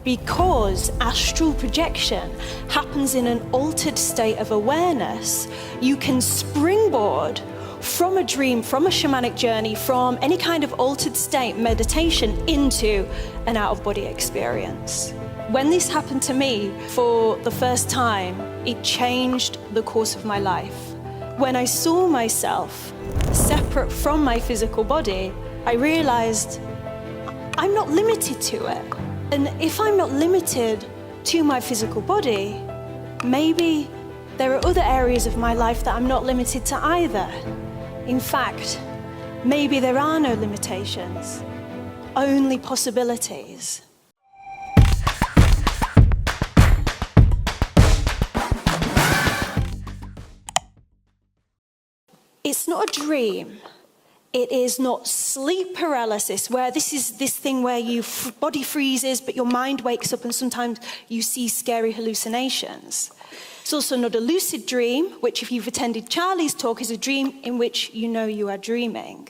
Because astral projection happens in an altered state of awareness, you can springboard from a dream, from a shamanic journey, from any kind of altered state meditation into an out-of-body experience. When this happened to me for the first time, it changed the course of my life. When I saw myself separate from my physical body, I realized I'm not limited to it. And if I'm not limited to my physical body, maybe there are other areas of my life that I'm not limited to either. In fact, maybe there are no limitations, only possibilities. It's not a dream. It is not sleep paralysis, where this is this thing where your body freezes, but your mind wakes up and sometimes you see scary hallucinations. It's also not a lucid dream, which if you've attended Charlie's talk is a dream in which you know you are dreaming.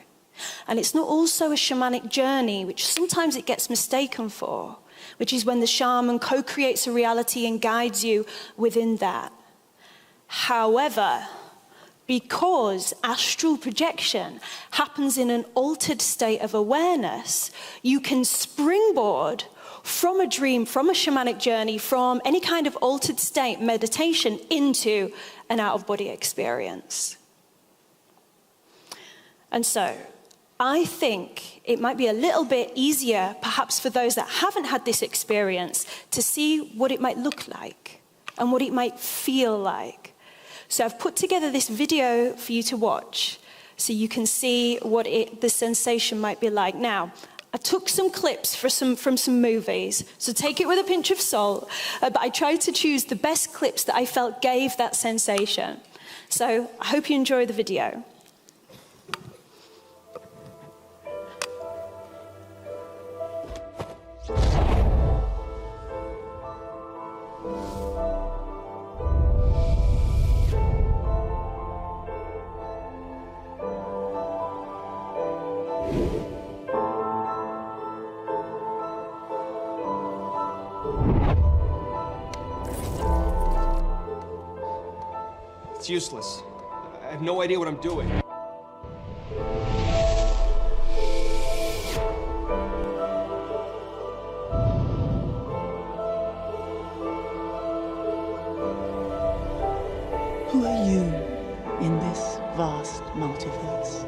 And it's not also a shamanic journey, which sometimes it gets mistaken for, which is when the shaman co-creates a reality and guides you within that. However, because astral projection happens in an altered state of awareness, you can springboard from a dream, from a shamanic journey, from any kind of altered state meditation into an out-of-body experience. And so, I think it might be a little bit easier, perhaps for those that haven't had this experience, to see what it might look like and what it might feel like. So I've put together this video for you to watch so you can see what the sensation might be like. Now, I took some clips from some movies, so take it with a pinch of salt, but I tried to choose the best clips that I felt gave that sensation. So I hope you enjoy the video. It's useless. I have no idea what I'm doing. Who are you in this vast multiverse?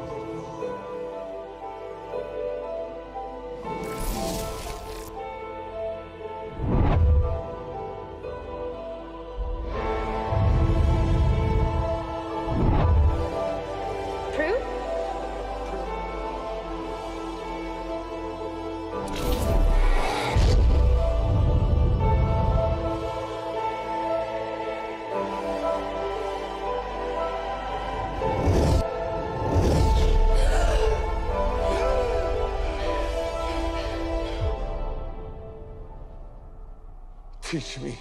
Teach me.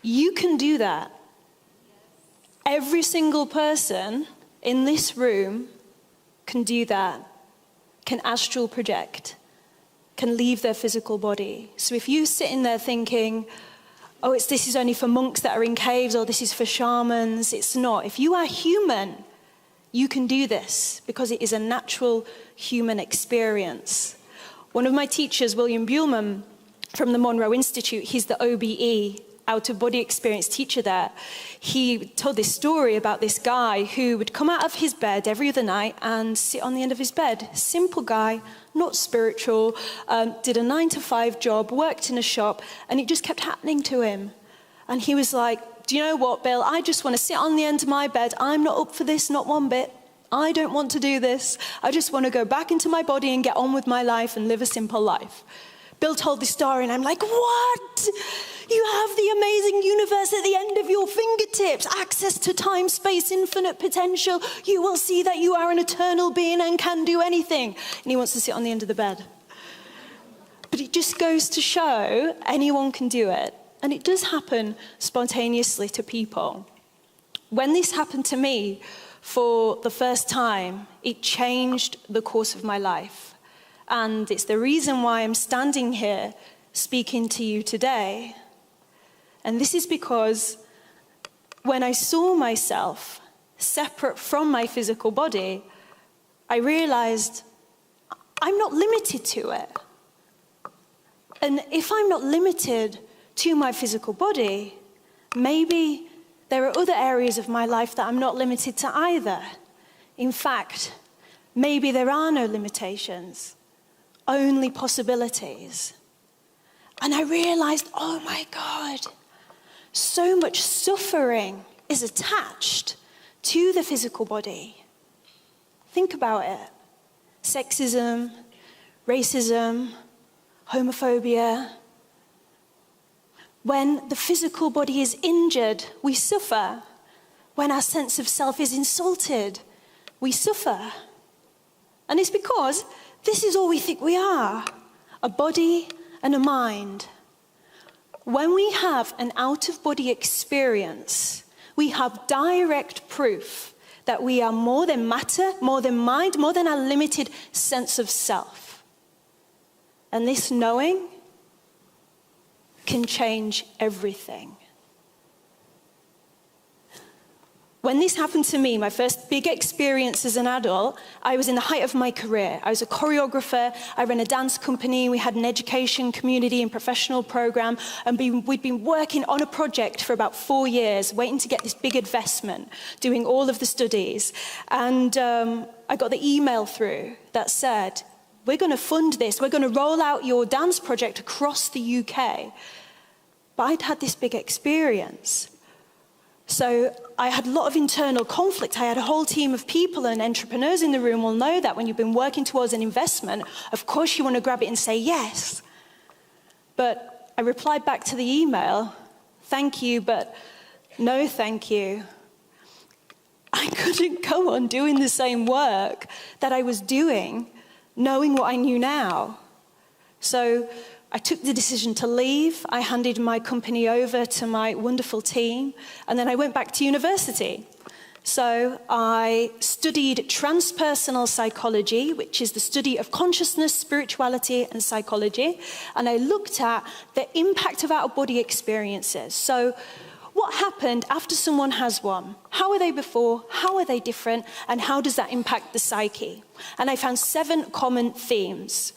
You can do that. Every single person in this room can do that, can astral project, can leave their physical body. So if you're sitting there thinking, oh, this is only for monks that are in caves, or this is for shamans, it's not. If you are human, you can do this because it is a natural human experience. One of my teachers, William Buhlman, from the Monroe Institute, he's the OBE, out-of-body experience teacher there. He told this story about this guy who would come out of his bed every other night and sit on the end of his bed. Simple guy, not spiritual, did a 9-to-5 job, worked in a shop, and it just kept happening to him. And he was like, do you know what, Bill? I just want to sit on the end of my bed. I'm not up for this, not one bit. I don't want to do this. I just want to go back into my body and get on with my life and live a simple life. Bill told this story, and I'm like, what? You have the amazing universe at the end of your fingertips, access to time, space, infinite potential. You will see that you are an eternal being and can do anything. And he wants to sit on the end of the bed. But it just goes to show anyone can do it. And it does happen spontaneously to people. When this happened to me for the first time, it changed the course of my life. And it's the reason why I'm standing here speaking to you today. And this is because when I saw myself separate from my physical body, I realized I'm not limited to it. And if I'm not limited to my physical body, maybe there are other areas of my life that I'm not limited to either. In fact, maybe there are no limitations, only possibilities. And I realized, oh my God, so much suffering is attached to the physical body. Think about it. Sexism, racism, homophobia. When the physical body is injured, we suffer. When our sense of self is insulted, we suffer. And it's because this is all we think we are, a body and a mind. When we have an out-of-body experience, we have direct proof that we are more than matter, more than mind, more than our limited sense of self. And this knowing can change everything. When this happened to me, my first big experience as an adult, I was in the height of my career. I was a choreographer, I ran a dance company, we had an education, community and professional program, and we'd been working on a project for about 4 years, waiting to get this big investment, doing all of the studies. And I got the email through that said, we're going to fund this, we're going to roll out your dance project across the UK. But I'd had this big experience. So I had a lot of internal conflict. I had a whole team of people, and entrepreneurs in the room will know that when you've been working towards an investment, of course you want to grab it and say yes. But I replied back to the email, thank you, but no thank you. I couldn't go on doing the same work that I was doing, knowing what I knew now. So I took the decision to leave. I handed my company over to my wonderful team, and then I went back to university. So I studied transpersonal psychology, which is the study of consciousness, spirituality, and psychology, and I looked at the impact of out-of-body experiences. So what happened after someone has one? How were they before? How are they different? And how does that impact the psyche? And I found 7 common themes.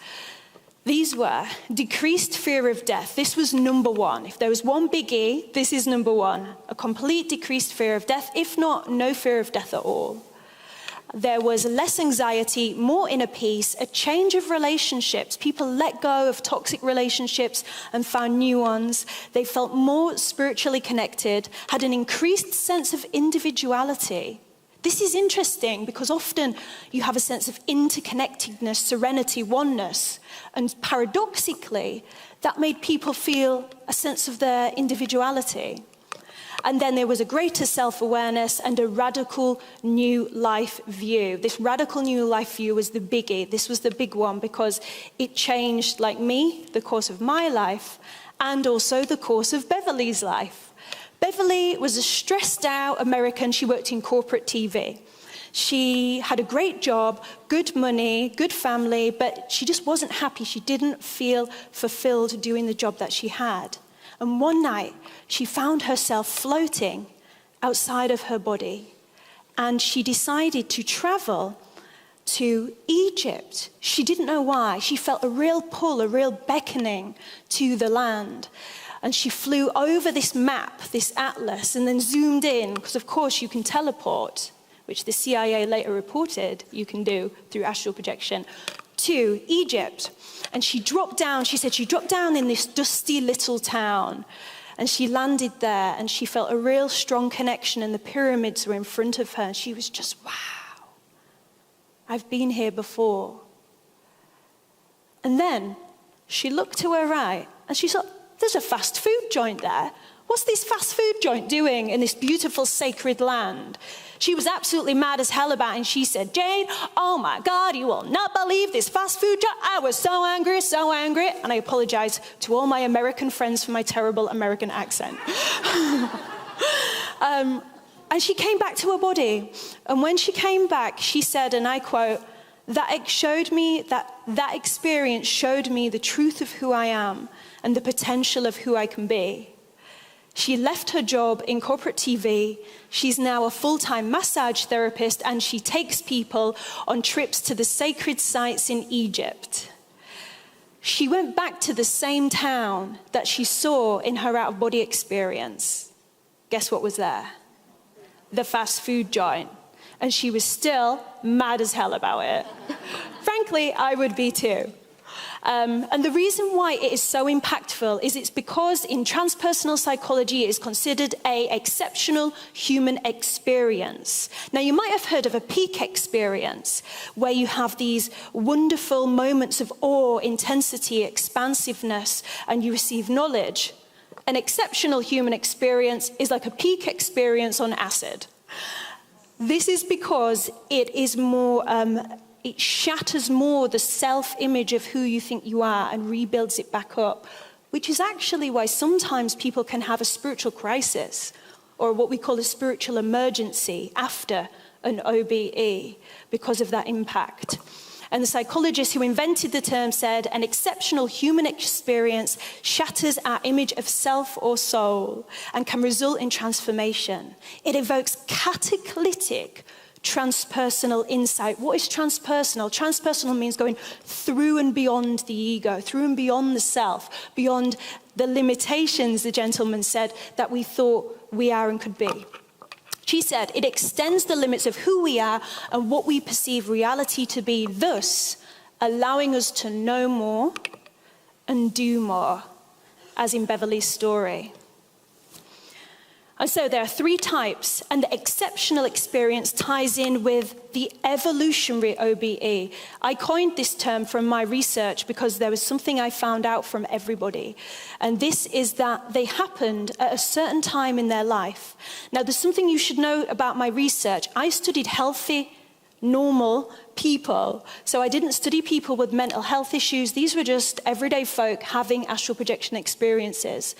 These were decreased fear of death. This was number 1. If there was one biggie, this is number 1. A complete decreased fear of death, if not, no fear of death at all. There was less anxiety, more inner peace, a change of relationships. People let go of toxic relationships and found new ones. They felt more spiritually connected, had an increased sense of individuality. This is interesting because often you have a sense of interconnectedness, serenity, oneness. And paradoxically, that made people feel a sense of their individuality. And then there was a greater self-awareness and a radical new life view. This radical new life view was the biggie. This was the big one because it changed, like me, the course of my life and also the course of Beverly's life. Beverly was a stressed out American. She worked in corporate TV. She had a great job, good money, good family, but she just wasn't happy. She didn't feel fulfilled doing the job that she had. And one night, she found herself floating outside of her body. And she decided to travel to Egypt. She didn't know why. She felt a real pull, a real beckoning to the land. And she flew over this map, this atlas, and then zoomed in, because of course you can teleport, which the CIA later reported you can do through astral projection, to Egypt. And she dropped down, she said she dropped down in this dusty little town. And she landed there, and she felt a real strong connection, and the pyramids were in front of her. And she was just, wow, I've been here before. And then she looked to her right, and she saw, there's a fast food joint there. What's this fast food joint doing in this beautiful sacred land? She was absolutely mad as hell about it, and she said, Jade, oh my God, you will not believe this fast food joint. I was so angry, so angry. And I apologize to all my American friends for my terrible American accent. And she came back to her body. And when she came back, she said, and I quote, that experience showed me the truth of who I am and the potential of who I can be. She left her job in corporate TV. She's now a full-time massage therapist, and she takes people on trips to the sacred sites in Egypt. She went back to the same town that she saw in her out-of-body experience. Guess what was there? The fast food joint. And she was still mad as hell about it. Frankly, I would be too. And the reason why it is so impactful is it's because in transpersonal psychology it is considered an exceptional human experience. Now, you might have heard of a peak experience, where you have these wonderful moments of awe, intensity, expansiveness, and you receive knowledge. An exceptional human experience is like a peak experience on acid. This is because it is more... it shatters more the self-image of who you think you are and rebuilds it back up, which is actually why sometimes people can have a spiritual crisis or what we call a spiritual emergency after an OBE because of that impact. And the psychologist who invented the term said, an exceptional human experience shatters our image of self or soul and can result in transformation. It evokes cataclytic transpersonal insight. What is transpersonal? Transpersonal means going through and beyond the ego, through and beyond the self, beyond the limitations, the gentleman said, that we thought we are and could be. She said, it extends the limits of who we are and what we perceive reality to be, thus allowing us to know more and do more, as in Beverly's story. And so there are three types, and the exceptional experience ties in with the evolutionary OBE. I coined this term from my research because there was something I found out from everybody. And this is that they happened at a certain time in their life. Now, there's something you should know about my research. I studied healthy, normal people. So I didn't study people with mental health issues. These were just everyday folk having astral projection experiences.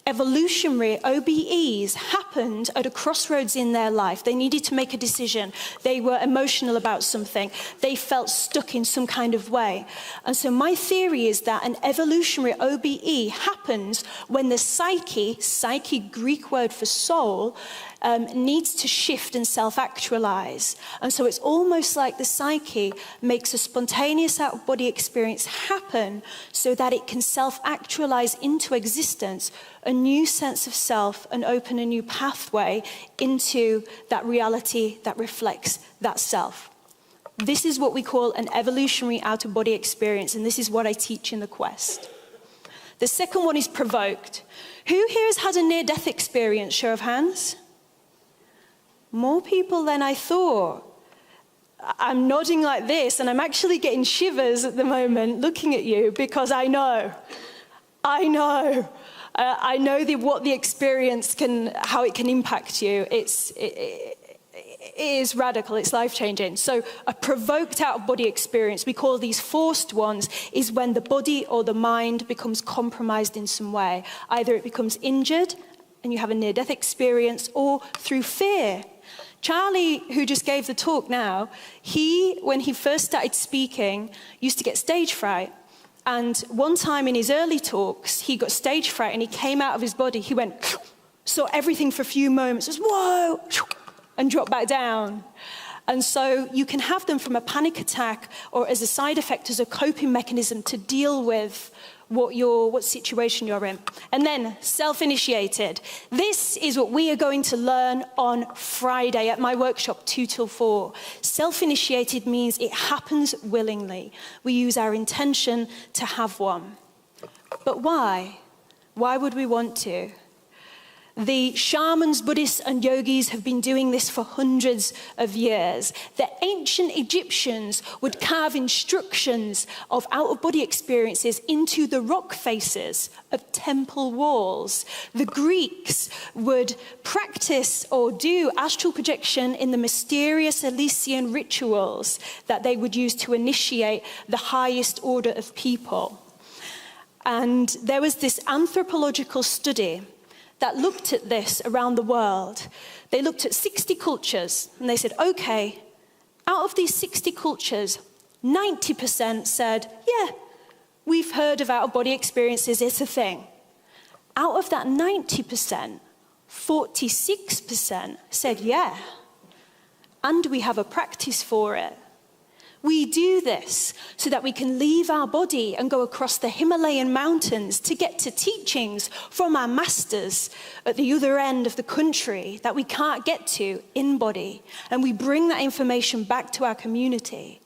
Evolutionary OBEs happened at a crossroads in their life. They needed to make a decision. They were emotional about something. They felt stuck in some kind of way. And so my theory is that an evolutionary OBE happens when the psyche, Greek word for soul, needs to shift and self-actualize. And so it's almost like the psyche makes a spontaneous out-of-body experience happen so that it can self-actualize into existence a new sense of self and open a new pathway into that reality that reflects that self. This is what we call an evolutionary out-of-body experience, and this is what I teach in the quest. The second one is provoked. Who here has had a near-death experience? Show of hands. More people than I thought. I'm nodding like this, and I'm actually getting shivers at the moment looking at you because I know what the experience can, how it can impact you. It is radical, it's life-changing. So a provoked out-of-body experience, we call these forced ones, is when the body or the mind becomes compromised in some way. Either it becomes injured and you have a near-death experience, or through fear. Charlie, who just gave the talk now, when he first started speaking, used to get stage fright. And one time in his early talks, he got stage fright and he came out of his body. He went, saw everything for a few moments, just whoa, and dropped back down. And so you can have them from a panic attack or as a side effect, as a coping mechanism to deal with what situation you're in. And then self-initiated. This is what we are going to learn on Friday at my workshop, 2 till 4. Self-initiated means it happens willingly. We use our intention to have one. But why? Why would we want to? The shamans, Buddhists, and yogis have been doing this for hundreds of years. The ancient Egyptians would carve instructions of out-of-body experiences into the rock faces of temple walls. The Greeks would practice or do astral projection in the mysterious Elysian rituals that they would use to initiate the highest order of people. And there was this anthropological study that looked at this around the world. They looked at 60 cultures and they said, okay, out of these 60 cultures, 90% said, yeah, we've heard of out-of-body experiences, it's a thing. Out of that 90%, 46% said, yeah, and we have a practice for it. We do this so that we can leave our body and go across the Himalayan mountains to get to teachings from our masters at the other end of the country that we can't get to in body. And we bring that information back to our community.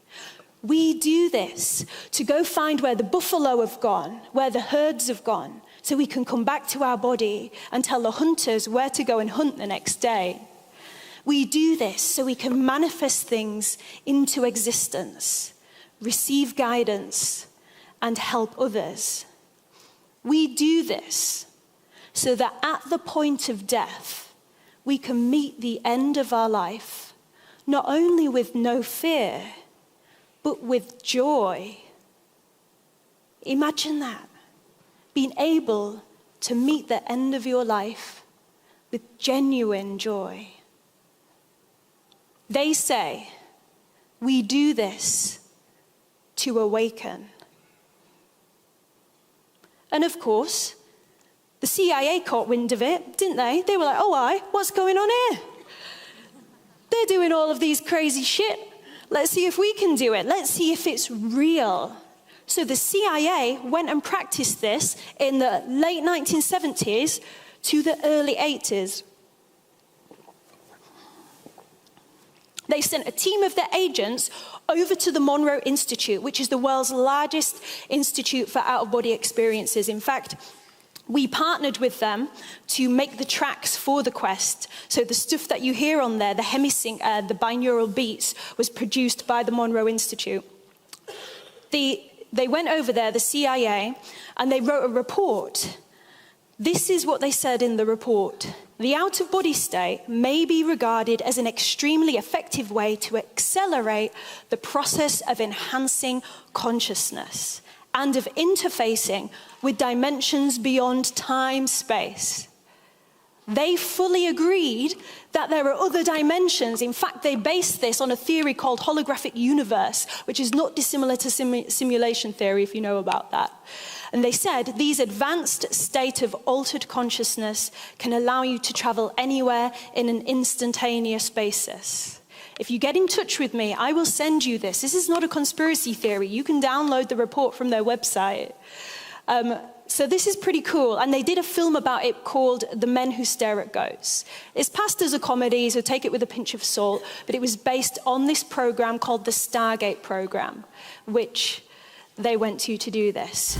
We do this to go find where the buffalo have gone, where the herds have gone, so we can come back to our body and tell the hunters where to go and hunt the next day. We do this so we can manifest things into existence, receive guidance, and help others. We do this so that at the point of death, we can meet the end of our life, not only with no fear, but with joy. Imagine that, being able to meet the end of your life with genuine joy. They say, we do this to awaken. And of course, the CIA caught wind of it, didn't they? They were like, oh, what's going on here? They're doing all of these crazy shit. Let's see if we can do it. Let's see if it's real. So the CIA went and practiced this in the late 1970s to the early 80s. They sent a team of their agents over to the Monroe Institute, which is the world's largest institute for out-of-body experiences. In fact, we partnered with them to make the tracks for the quest. So the stuff that you hear on there, the hemisync, the binaural beats, was produced by the Monroe Institute. They went over there, the CIA, and they wrote a report. This is what they said in the report. The out-of-body state may be regarded as an extremely effective way to accelerate the process of enhancing consciousness and of interfacing with dimensions beyond time-space. They fully agreed that there are other dimensions. In fact, they based this on a theory called holographic universe, which is not dissimilar to simulation theory, if you know about that. And they said these advanced state of altered consciousness can allow you to travel anywhere in an instantaneous basis. If you get in touch with me, I will send you this. This is not a conspiracy theory. You can download the report from their website. So this is pretty cool. And they did a film about it called The Men Who Stare at Ghosts. It's passed as a comedy, so take it with a pinch of salt. But it was based on this program called the Stargate program, which they went to do this.